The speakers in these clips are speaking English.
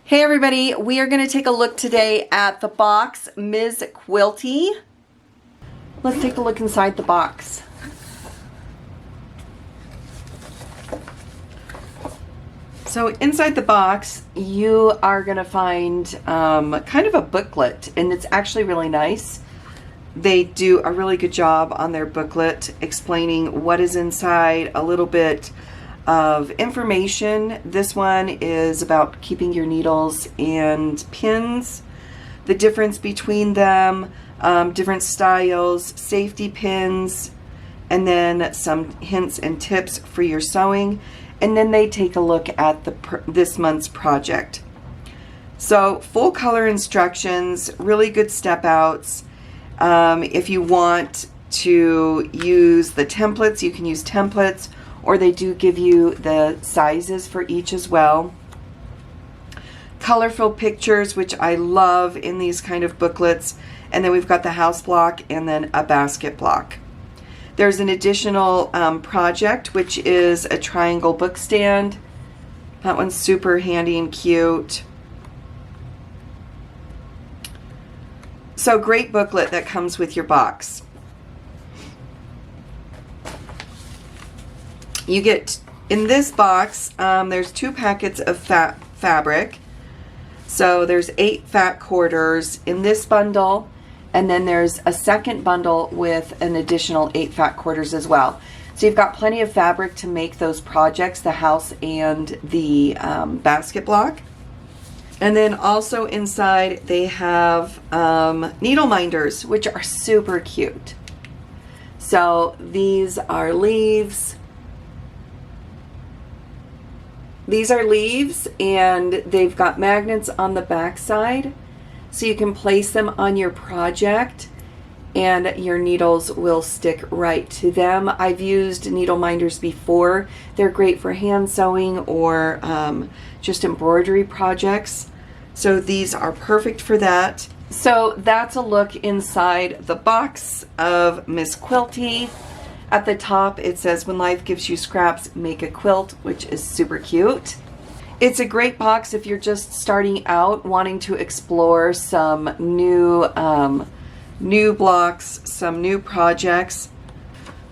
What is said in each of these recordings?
Hey everybody, we are going to take a look today at the box, Ms. Quilty. Let's take a look inside the box. So inside the box, you are going to find kind of a booklet, and it's actually really nice. They do a really good job on their booklet explaining what is inside, a little bit of information. This one is about keeping your needles and pins, the difference between them, different styles, safety pins, and then some hints and tips for your sewing. And then they take a look at this month's project. So full color instructions, really good step outs. If you want to use the templates, you can use templates, or they do give you the sizes for each as well. Colorful pictures, which I love in these kind of booklets. And then we've got the house block and then a basket block. There's an additional project, which is a triangle book stand. That one's super handy and cute. So great booklet that comes with your box. You get, in this box, there's 2 packets of fabric. So there's 8 fat quarters in this bundle, and then there's a second bundle with an additional 8 fat quarters as well. So you've got plenty of fabric to make those projects, the house and the basket block. And then also inside they have needle minders, which are super cute. So these are leaves. These are leaves, and they've got magnets on the back side, so you can place them on your project and your needles will stick right to them. I've used needle minders before. They're great for hand sewing or just embroidery projects. So these are perfect for that. So that's a look inside the box of Miss Quilty. At the top it says, "When life gives you scraps, make a quilt," which is super cute. It's a great box if you're just starting out, wanting to explore some new blocks, some new projects.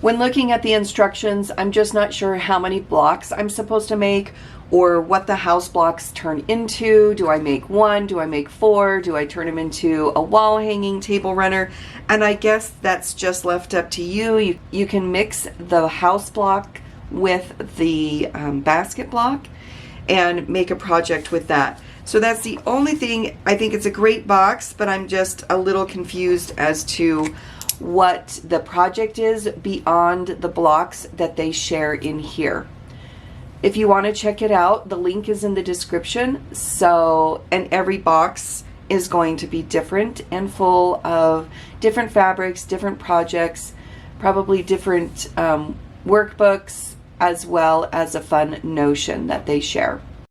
When looking at the instructions, I'm just not sure how many blocks I'm supposed to make or what the house blocks turn into. Do I make 1? Do I make 4? Do I turn them into a wall hanging table runner? And I guess that's just left up to you. You can mix the house block with the basket block and make a project with that. So that's the only thing. I think it's a great box, but I'm just a little confused as to what the project is beyond the blocks that they share in here. If you want to check it out, the link is in the description. So, and every box is going to be different and full of different fabrics, different projects, probably different workbooks, as well as a fun notion that they share.